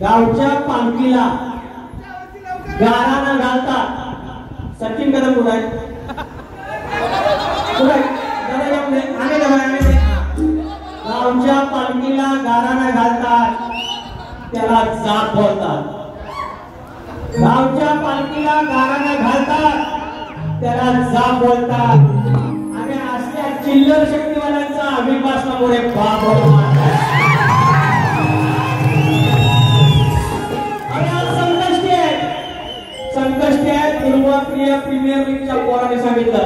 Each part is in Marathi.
गावच्या पालखीला गाराणा घालतात. सचिन कदम कुठे आहे? गावच्या पालखीला गाराणा घालतात त्याला जाप बोलतात. गावच्या पालखीला गाराणा घालतात त्याला जाप बोलतात. आणि अशा चिल्लर शक्तीवाल्यांचा अभिपासनामुळे बाप होतात. संकष्टी आहे. दुर्वाप्रिय प्रीमियर लीगच्या पोराने सांगितलं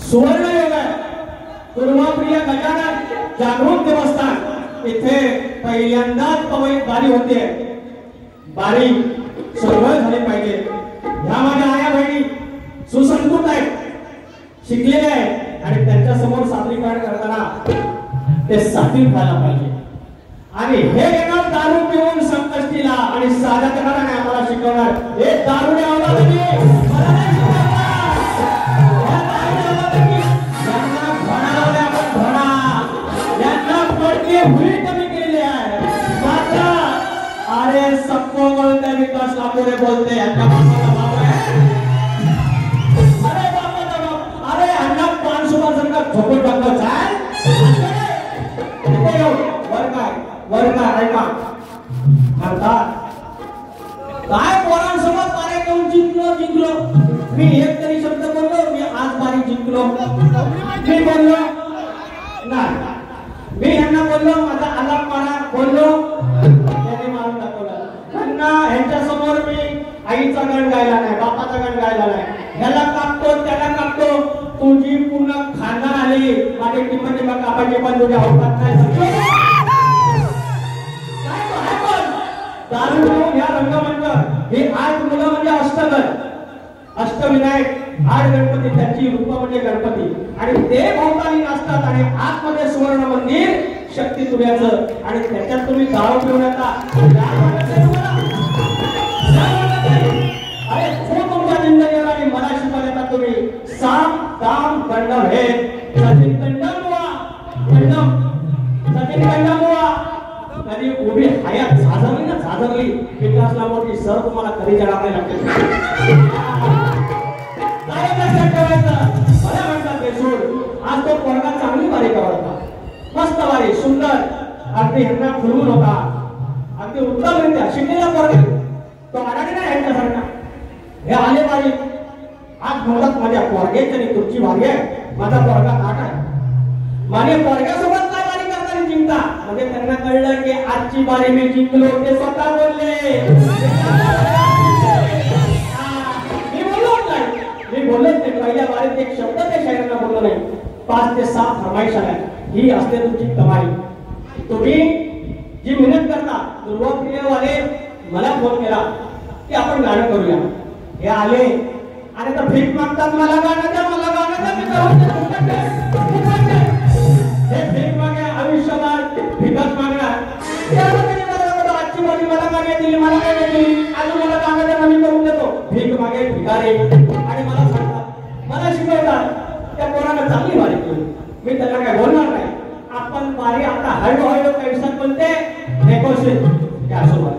सुवर्ण योग आहे. दुर्वाप्रिय गजानन जागृत देवस्थान इथे पहिल्यांदाच पवई बारी होते. बारी सरळ झाली पाहिजे. ह्या माझ्या आया बहिणी सुसंस्कृत आहेत, शिकलेले आहेत आणि त्यांच्या समोर सादरीकरण करताना ते सात्विक व्हायला पाहिजे. आणि हे येणार दारू पिऊन संकष्टीला आणि साध्या करणाऱ्याने आम्हाला शिकवणार. हे दारू कमी केलेली आहे. मात्र अरे सबको बोलते विकास लाखोरे बोलते. अरे बाबा अरे अण्णा 500 जण का झोपून टाकलं चाल वर काय ऐका म्हणतात काय पोरांसोबत कार्य करून जिंकलो. मी मी बोललो नाही, मी यांना बोललो माझा आलापपणा बोललो, त्यांनी मारून दाखवलं. त्यांना ह्यांच्या समोर मी आईचा गाण गायला नाही, बापाचा गाण गायला नाही, ह्याला कापतो त्याला कापतो, तुझी पूर्ण खानदान आली माझे टिपण कापायचे पण तुझ्या अवकात नाही. दारू पिऊन ह्या रंगमंच हे 8 मुलं म्हणजे अष्टविनायक 8 गणपती, त्यांची रूप म्हणजे गणपती आणि ते भोवताली नाचतात आणि आतमध्ये सुवर्ण मंदिर शक्ती तुझ्याचं आणि त्याच्यात तुम्ही दारू पिऊन येता. अरे जो तुमच्या जिंदगीला आणि मला शिकवण्याचा तुम्ही साम दाम दंड भेद सचिन दंडमुआ कधी उभी हयात झाजरली ना, झाजरली विकासला मोठी सर तुम्हाला कधी जडा नाही लागते. मला म्हणतात बेसूर आज तो पोरगा चांगली वारी करत होता, मस्त वारी सुंदर, अगदी ह्यांना खुलवून होता, अगदी उत्तमरित्या शिकलेला पोरगा तो अडाणी नाही ह्यांच्यासारखा. हे आले वारी आज म्हणतात माझ्या पोरग्याची आणि तुमची वारी आहे, माझा पोरगा ताट आहे, माझ्या पोरग्यासोबत काय वारी करताना जिंकता. म्हणजे त्यांना कळलं की आजची वारी मी जिंकलो, ते स्वतः बोलले. मी बोललोच नाही, पहिल्या वारीत एक शब्द ते शायरांना बोललो नाही. 5 ते 6 फरमाईश आल्या, ही असते तुमची कमाई. तुम्ही जी मेहनत करता, दुर्वाप्रियवाले मला फोन केला की आपण गाणं करूया. हे आले आणि आता भीक मागतात, मला गाणं द्या, मला गाणं द्या. मी हे भीक मागे आयुष्यभर भिकच मागणार. आजची वारी मला गाणे दिली, मला गाणे दिली, अजून मला गाणं द्या, मी करून देतो. भीक मागे भिकारी आणि मला सांगतात, मला शिकवतात त्या पोरानं चांगली वारी केली. मी त्याला काय बोलणार नाही. आपण वारी आता हळूहळू काही दिवसात बोलते नेगोशिएट त्या सुरुवात.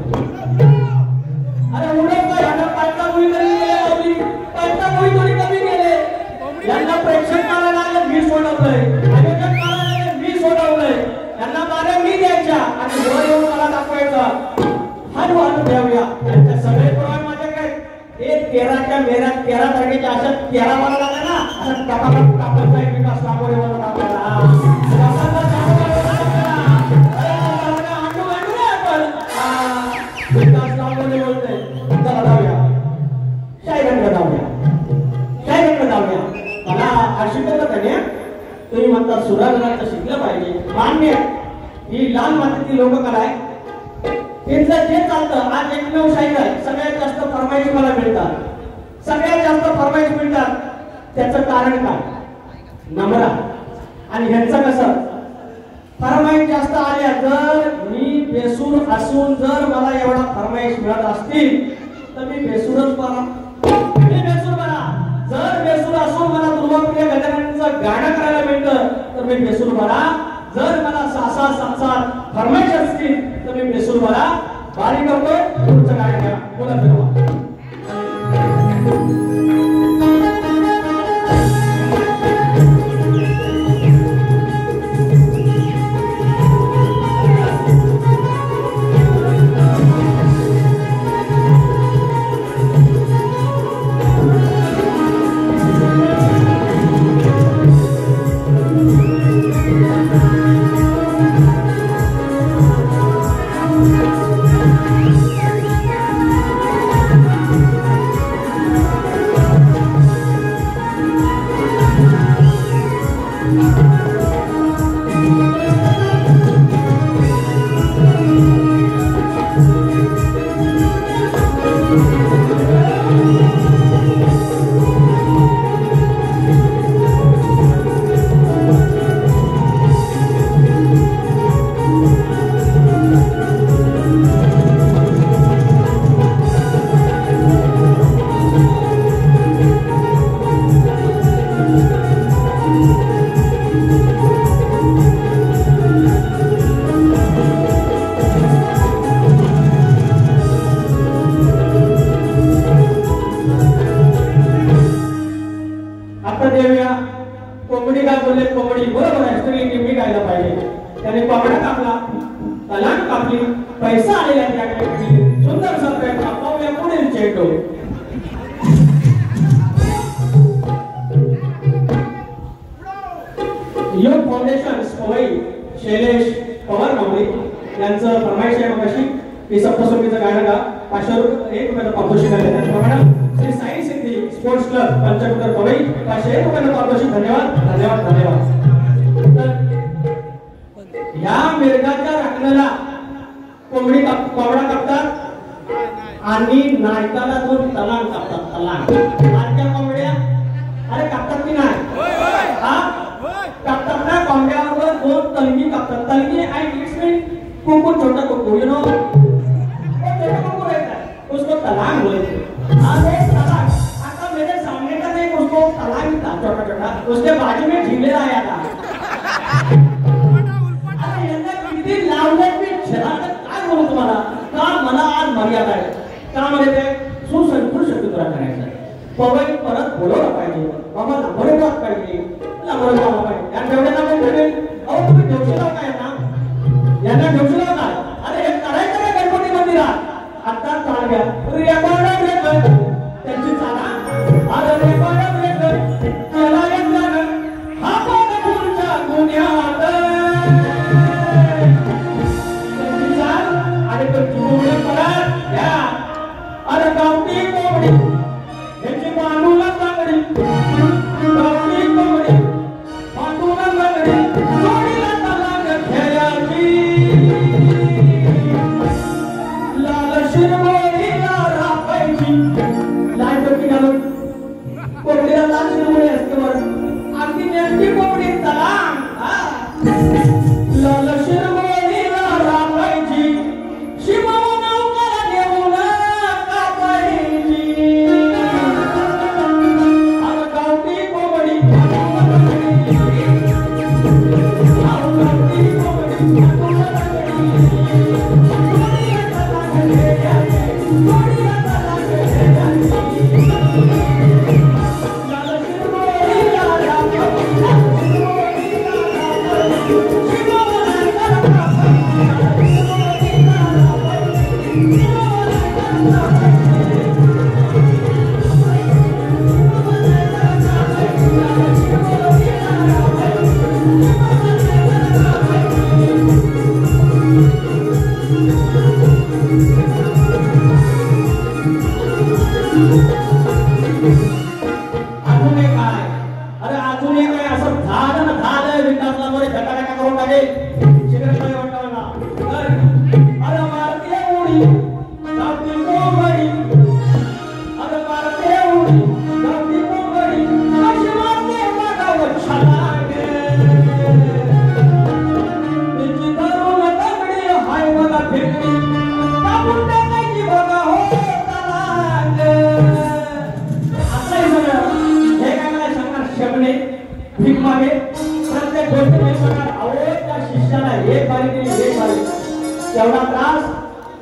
अरे उडत काय ह्यांना पाचता मुली तरी गेले, पाचता मुली थोडी कमी गेले. यांना प्रेक्षक काढायला आले, मी सोडवलंय, आयोजक काढायला आले, मी सोडवलंय, त्यांना बाऱ्या मी द्यायच्या आणि वर येऊन मला दाखवायचं. हळूहळू द्यावूया. त्यांच्या सगळे प्रमाण माझ्याकडे हे 13च्या मेऱ्यात 13 तारखेच्या अशा 13 वाला लागला ना, असं टपाटप कापत जाईल. विकास लांबोरे मला दाखवला विकास लांबोरे बोलतोय. चला जाऊया शायरांकडे जाऊया. मला शिकवलं त्याने, तुम्ही म्हणता सुरागरांचं शिकलं पाहिजे, मान्य. ही लाल मातीची लोककला आहे, तिथलं जे चालतं. आज एकमेव शाहीर आहे, सगळ्यात जास्त फरमाईश मला मिळतात, सगळ्यात जास्त फरमाईश मिळतात. त्याचं कारण काय? नम्र. आणि ह्यांचं कसं फरमाईश जास्त आल्या, जर मी बेसूर असून जर मला एवढा फरमाईश मिळत असतील तर मी बेसूरच बरा. मी बेसूर बरा. जर बेसूर असून मला दुर्वाप्रिय गजाननचं गाणं करायला मिळतं तर मी बेसूर बरा. जर मला 6-7 फरमाईश असतील तर मी बेसूर बरा. वारी करतोय, पुढचं गाणं घ्या, बोला फिरवा. कोंबडी काय बोलले, कोंबडी बरोबर आहे, स्त्री मी गायला पाहिजे. त्याने कोंबडा कापला, तलाक कापली, पैसा आलेला त्याकडे, सुंदर सप्रेम कापावल्या पुढील चेंडू. योग फाउंडेशन पवई शैलेश पवार मावळे यांचं फरमाईश आहे मगाशी की सप्तसंगीचं गाणं गा 500 रुपयाचं पारितोषिक आहे त्याच्याप्रमाणे श्री साई सिद्धी स्पोर्ट्स क्लब पंचकुटर पवई 500 रुपयाचं पारितोषिक. धन्यवाद धन्यवाद धन्यवाद. या मिरगाच्या राखण्याला कोंबडा कापतात आणि नायकाला 2 तलांग कापतात. तलांग आजच्या कोंबड्या अरे कापतात की नाही हा कापतात ना कोंबड्यावर 2 तलगी कापतात. तलगी आई इट्स मीन कुकू छोटा कुकू यू नो छोटा कुकू रहता है उसको तलांग बोलते हैं. आज एक तलांग आता मेरे सामने का नहीं उसको तलांग था छोटा छोटा उसके बाजू में झीले आया था. अरे यांना किती लावले मी काय बोलू तुम्हाला का मला आज मर्यादा आहे का म्हणजे ते सुसंस्कृत शब्दद्वारा करायचं पवई परत बोलवलं पाहिजे बाबा लांबरेबाद पाहिजे लांबरेबाद पाहिजे या तेवढ्याला पण भेटेल. अहो तुम्ही ठेवशील काय यांना ठेवशील काय अरे हे करायचं काय गणपती मंदिरात आता चाल घ्या रेकॉर्ड ब्रेकर त्यांची चाला अरे रेकॉर्ड ब्रेकर चला येताना हा पण पुढच्या गुन्ह्यात त्यांची चाल आणि तो चिमुकले पडत या अरे गावठी कोंबडी ह्याची बांधूला तांगडी गावठी कोंबडी बांधूला तांगडी जोडीला तलांग खेळाची लाल शिरवळीला राखायची. लाल टोपी घालून कोंबडीला लाल शिरवळी असते वर अगदी नेमकी कोंबडी तलांग लाल शिरवळीला राखायची शिवून उकला घेऊन कापायची. अरे गावठी कोंबडी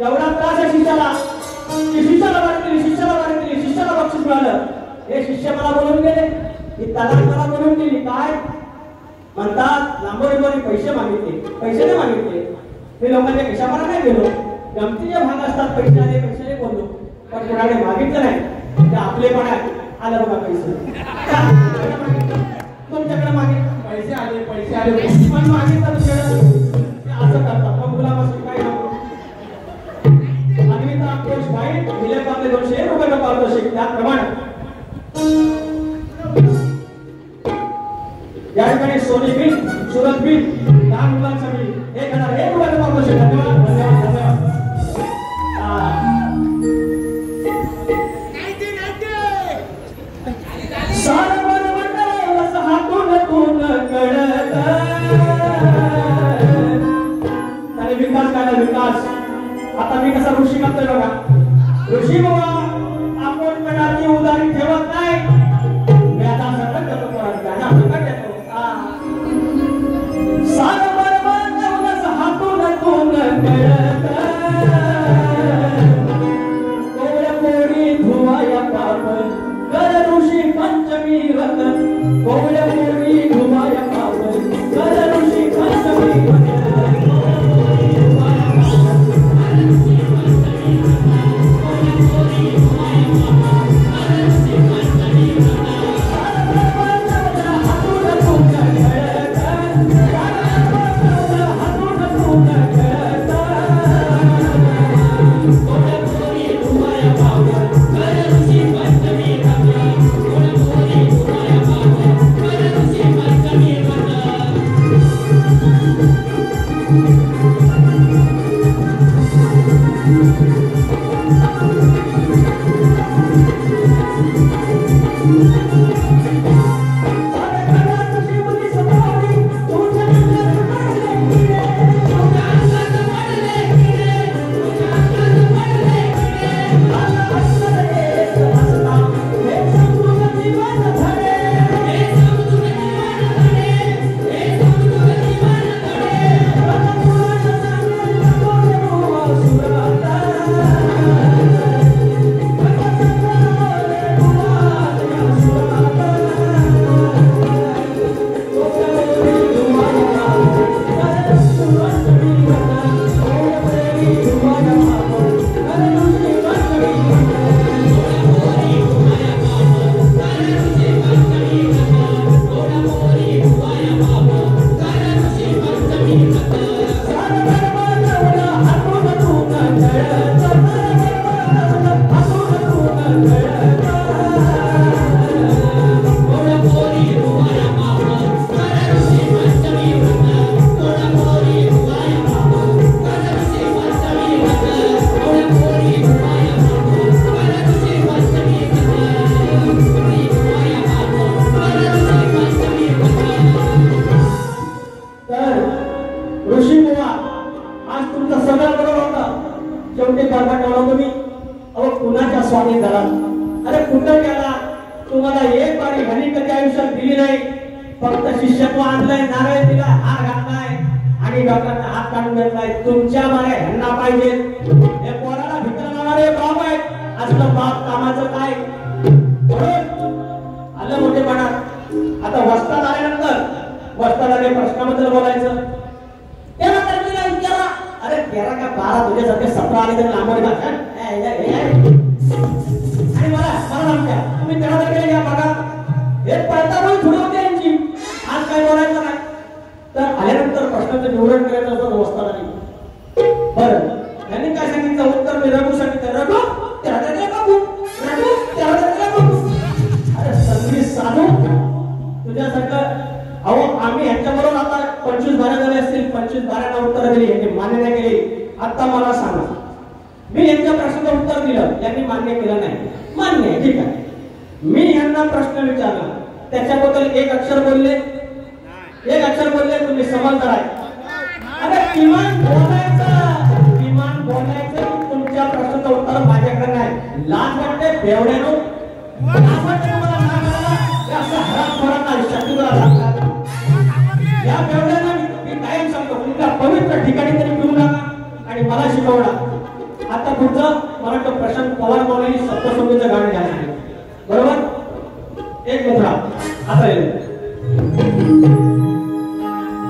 एवढा त्रास आहे शिष्याला की शिष्याला बक्षीस मिळालं. हे शिष्य मला बोलून गेले की तलाक मला बोलून गेली काय म्हणतात लांबोरीवरी पैसे मागितले. पैसे नाही मागितले मी लोकांच्या खिशामध्ये नाही गेलो. गमतीचे भाग असतात पैशाने बोललो पण कोणाने मागितलं नाही. ते आपलेपणा आलं बघा पैसे तुमच्याकडे मागितले पैसे आले पण मागितलं तुमच्याकडे असं करतात. मग मुलापासून काय नको अन्विता कोच वाईट दिलेपाले 200 रुपये पारितोषिक. त्याप्रमाणे या ठिकाणी सोनी बिल सुरत बिल लहान मुलांसाठी 1001 रुपये पारितोषिक. धन्यवाद धन्यवाद धन्यवाद. सारवर मंडळ हातून तून कळत आणि विकास काय विकास. आता मी कसा ऋषी करतोय बघा. ऋषी बाबा आपण कणाची उदारी ठेवत नाही. मी आता सकट करतो परत गाणं सकट येतो. सारवर मंडळ हातून तून कळत कोवळ्या पोळी धुवाया पापड कर ऋषी पंचमी व्रत. कोवळ्या पोळी धुवाया पापड कर ऋषी पंचमी व्रत. Thank you. दिन झाला. अरे कुठं गेला? तुम्हाला एक बारी घरी कधी आयुष्यात दिली नाही. फक्त शिष्यत्व आणलंय, नारळ दिला, हार घातलाय आणि डॉक्टरांना हात काढून घेतलाय. तुमच्या मारे ह्यांना पाहिजे. हे पोराला भित्र लावणारे बाप आहेत. असलं बाप कामाचं काय? आलं मोठेपणात. आता वस्ताद आल्यानंतर वस्तादाने प्रश्नाबद्दल बोलायचं. तेरा तारखेला विचारा. अरे 13 का 12 तुझ्यासारखे 17 आले तरी लांबड घालतात. आणि मला सांगत्या तुम्ही 13 तारखेला या बघा. हे पळता पण थोडी होती यांची. आज काय बोलायचं नाही. तर आल्यानंतर प्रश्नाचं निवडण करायचं असतं वस्तादाने. बरं त्यांनी काय सांगितलं उत्तर? मी रघु सांगितलं. रघु 13 तारखेला बघू. रघु 13 तारखेला बघू. अरे सगळी साधू तुझ्यासारखं. अहो आम्ही ह्यांच्याबरोबर आता 25 बाऱ्या झाले असतील. 25 बाऱ्यांना उत्तर दिली, यांनी मान्य नाही केली. आता मला सांगा, मी यांच्या प्रश्नाचं उत्तर दिलं, यांनी मान्य केलं नाही. मान्य आहे, ठीक आहे. मी यांना प्रश्न विचारला, त्याच्याबद्दल एक अक्षर बोलले, एक अक्षर बोलले, तुम्ही समजदार आहे. अरे किमान बोलायचं तुमच्या प्रश्नाचं उत्तर माझ्याकडे नाही. लाज वाटते बेवड्यानो. लाज वाटते तुम्हाला सांगायला. असं हरामखोरांना शक्तीला सांगतात. या बेवड्यांना मी कायम सांगतो, तुमच्या पवित्र ठिकाणी तरी पिऊ नका आणि मला शिकवणार. आता पुढचं मला तो प्रशांत पवार बोलायची सप्तसंगीचं गाणं घ्यायला. बरोबर? एक मुद्रा आता येईल.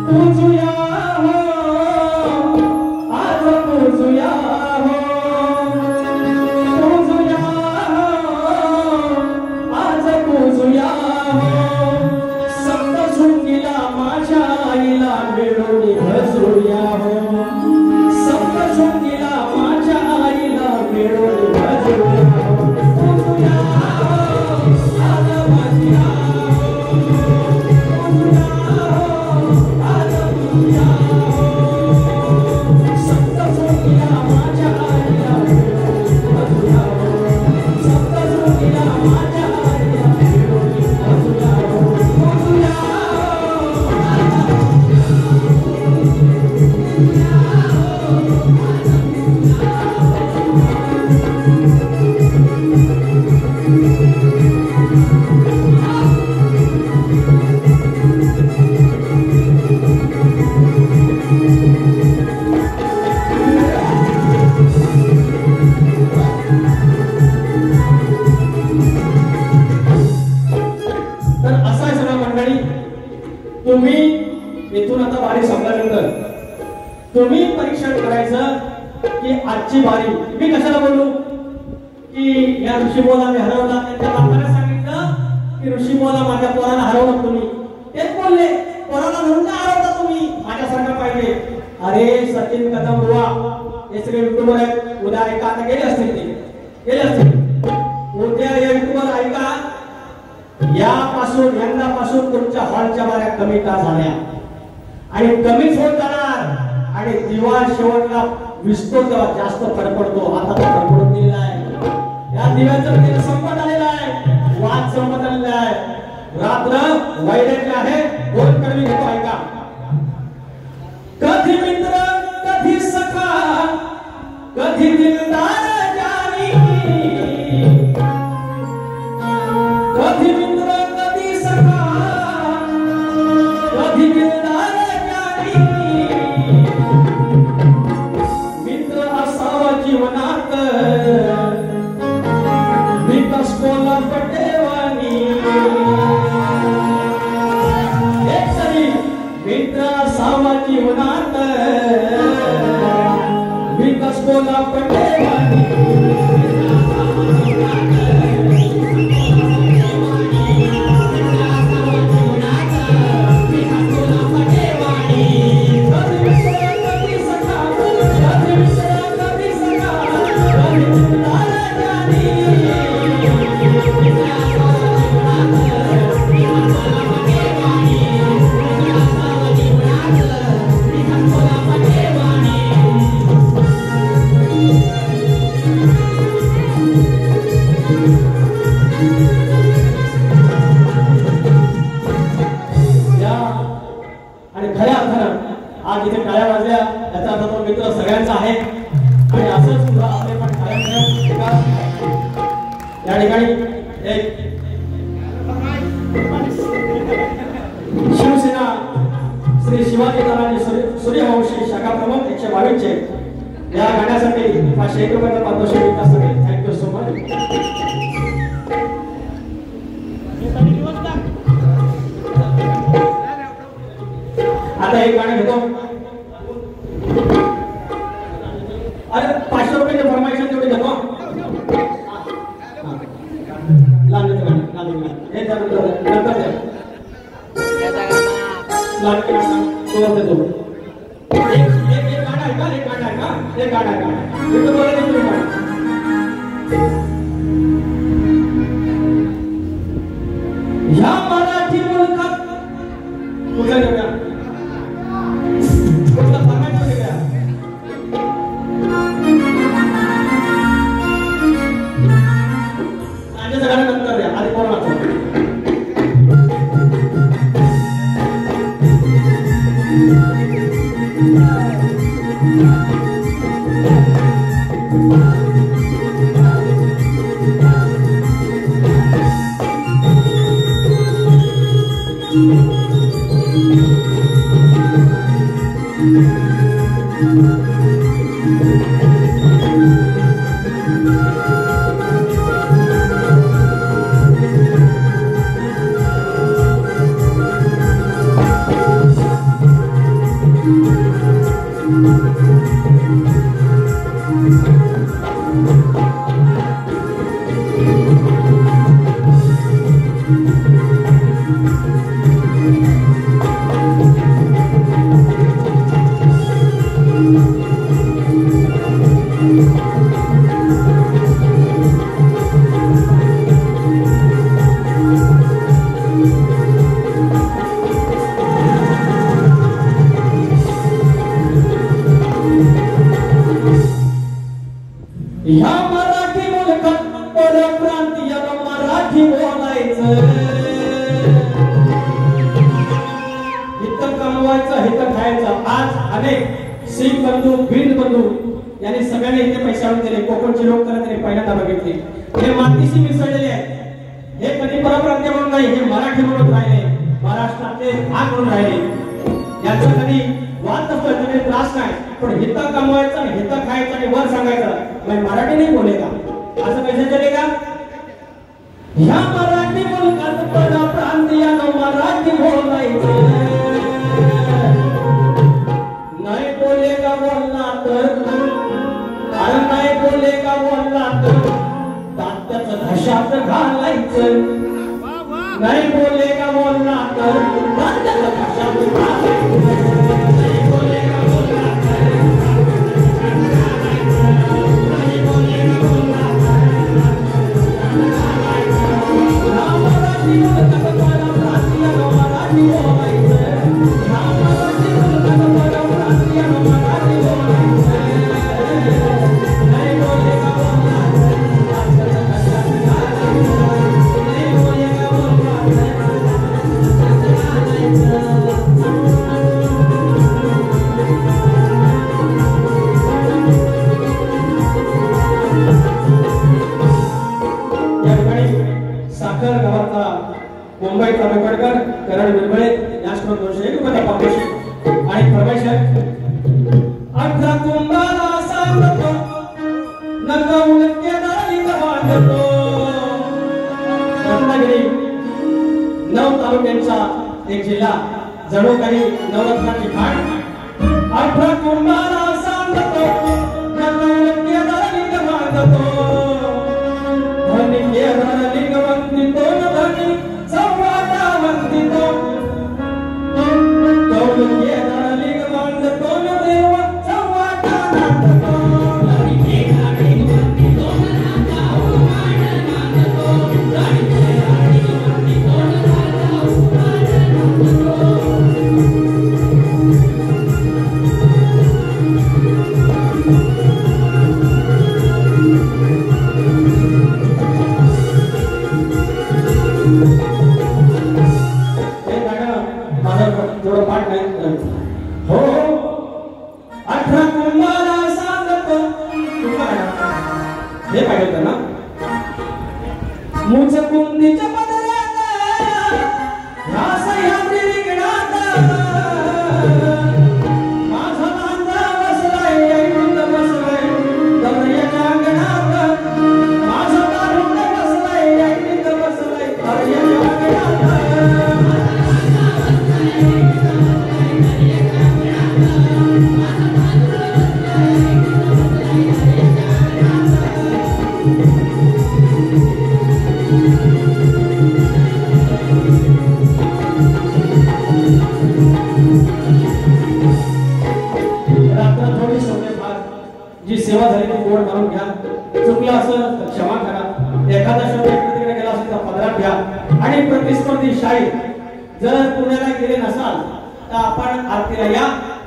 पूजुया हो आज पूजुया हो, पूजुया हो आज पूजुया हो. सप्तशृंगीला माझ्या आईला मिळून भजुया हो. सप्तशृंगीला माझ्या आईला मिळून भजुया हो. पूजुया हो आज भजुया हो, पूजुया हो आज पूजुया हो. सप्तशृंगीला माझ्या आईला मिळून भजुया हो. सप्तशृंगीला माझ्या आईला मिळून भजुया हो. पूजुया तुम्ही इथून आता वारी संपल्यानंतर तुम्ही परीक्षण करायचं की आजची वारी मी कशाला बोलू की या ऋषीमोला मी हरवला. त्यांच्या बापाने सांगितलं की ऋषीमोला माझ्या पोराला हरवलं. तुम्ही तेच बोलले, पोराला म्हणून का हरवता तुम्ही? माझ्यासारखं पाहिजे. अरे सचिन कदम बुवा हे सगळे युट्यूबर आहेत. उद्या ऐका, आता गेले असतील, ते गेले असतील. उद्या या युट्यूबर ऐका. यापासून यंदापासून तुमच्या हॉलच्या वाऱ्या कमी का झाल्या आणि कमीच होत जाणार आणि दिवा शेवटला विसतो तेव्हा जास्त फडफडतो. आता तो फडफडून दिलेला आहे. या दिव्याचं तेल संपत आलेलं आहे. वाद संपत आलेला आहे. रात्र वैराग्य आहे. दोन कडवी घेतो, ऐका. कधी मित्र कधी सखा कधी दिलदार जानी, कधी मित्र कधी सखा कधी दिलदार जानी. मित्र असावा जीवनात विकास कोला पटेवानी. एक तरी मित्र असावा जीवनात विकास कोला पटेवानी. आणि खऱ्या अर्थानं आज इथे टाळ्या वाजल्या याचा अर्थ तो मित्र सगळ्यांचा आहे आणि असंच सुद्धा आपले पण टाळ्या या ठिकाणी एक शिवसेना श्री शिवाजी महाराज सूर्यवंशी शाखा प्रमुख 122 चे या गाण्यासाठी 501 रुपयाचा पारितोषिक देत असतात. Thank you so much. आता एक गाणं घेतो. अरे 500 रुपयाची फरमाईश तेवढी घेतो. हे नंतर ह्या मराठी मुलकात कुठल्या जगा कुठला फरमाईश वेगळा आणि सगळ्यांना नंतर द्या. आधी कोण वाचतो. ह्या मराठी मुलकात परप्रांतीयाला मराठी बोलायचं. हित कमवायचं हित खायचं. आज अनेक शीख बंधू भिंड बंधू यांनी सगळ्यांनी इथे पैसे आणून दिले. कोकणचे लोक तर त्यांनी पहिल्यांदा बघितले. हे मातीशी मिसळलेले आहेत. हे कधी परप्रांतीय म्हणून नाही, हे मराठी म्हणून राहिले, महाराष्ट्रातले भाग म्हणून राहिले. याचा कधी वाद नसतो, कधी त्रास नाही. पण हित कमवायचं हित खायचं आणि वर सांगायचं मैं मराठी नहीं बोलेगा असं कैसे चलेगा. ह्या मराठी मुलकात परप्रांतीयानं मराठी बोलायचं. नाही बोलेगा बोलला तर अरे नाही बोलेगा बोलला तर दात्याचं घशात घालायचं. नाही बोलेगा बोलला तर दात्याचं घशात घालायचं. नाही बोलेगा बोलला तर मुंबई तालुक्याकर करण विरबळे यासह 201 रुपयाचा पारितोषिक आणि फरमाईश आहे. 18 कुंभाला सांगतो नकवून केदारी वाढतो. रत्नागिरी 9 तालुक्यांचा एक जिल्हा जणू काही नवरत्नाची खाण. 18 कुंभाला सांगतो नकवून केदारी वाढतो. धनी केदार लिंगवंती तो धनी हो 18 कुंभाला सांगतो हे पाहिजे ना. मुचकुंदीच्या पदरात ह्या सह्याद्री रिंगणात माझा बांधा बसलाय ऐकून बसलाय दर्याच्या अंगणात माझा बांधा बसलाय ऐकून बसलाय दर्याच्या जी सेवा झाली ती गोड मानून घ्या चुकलं असं क्षमा करा एखादा शब्द इकडे तिकडे गेला असेल तर पदरात घ्या आणि प्रतिस्पर्धी शाहीर जर पुण्याला गेले नसाल तर आपण आरतीला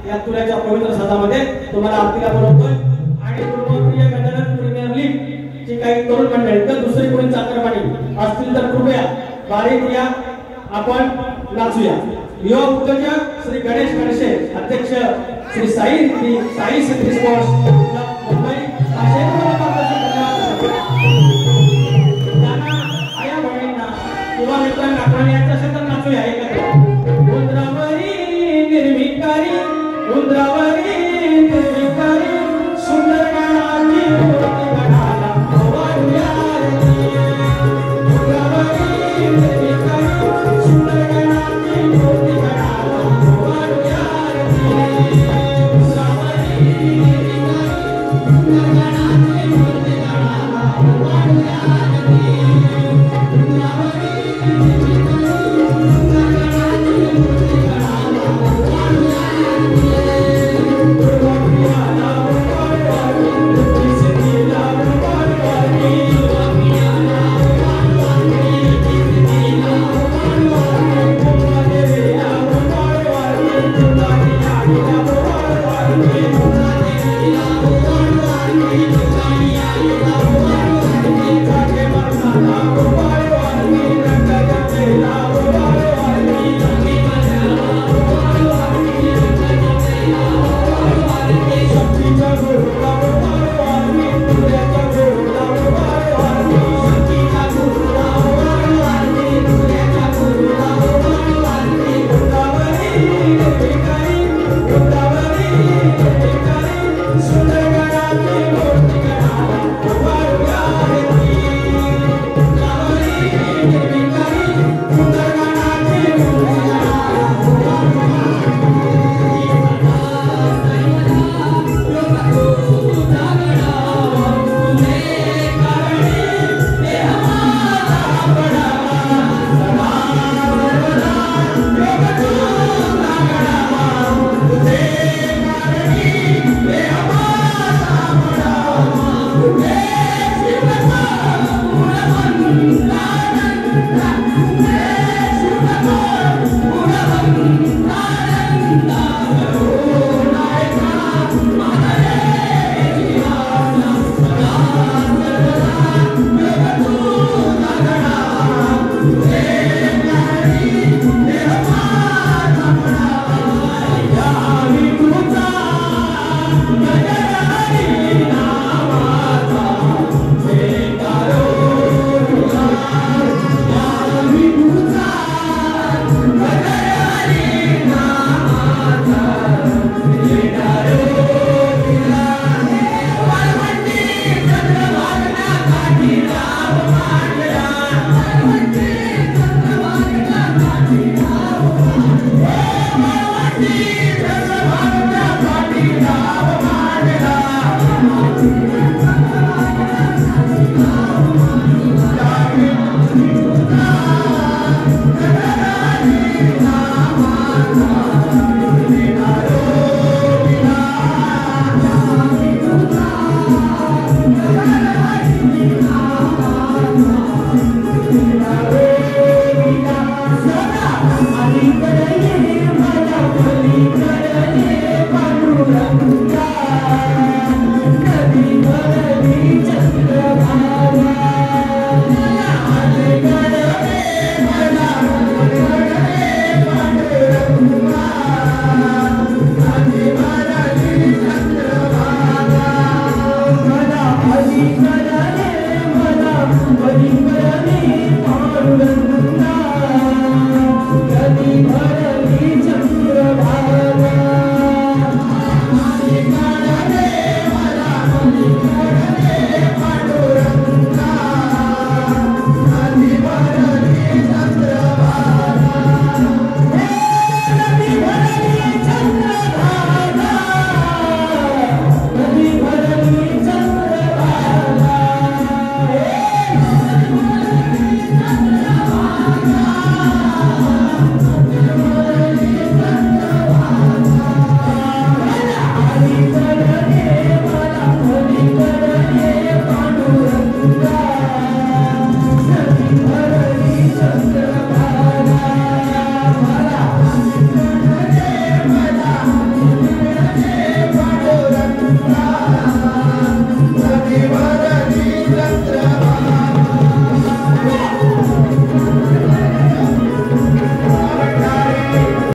या तुल्याच्या पवित्र सदामध्ये तुम्हाला आरतीला बोलवतोय आणि दुर्गप्रिय गजानन प्रीमियर लीग जी काही तरुण मंडळी तर दुसरी कोणी चाकरमानी असतील तर कृपया बारीक या आपण नाचूया युवा उद्योजक श्री गणेश खडसे अध्यक्ष श्री साई सिद्धी स्पोर्ट्स मुंबई आया बहिणींना किंवा मित्रांना आपण यायचं असेल तर नाचूया एकत्र उंद्रावरी निर्विकारी उंद्रावरी निर्विकारी सुंदर गाणी मूर्ती गणाला वाढूया उंद्रावरी निर्विकारी सुंदर गाणी मूर्ती गणाला वाढूया Hey,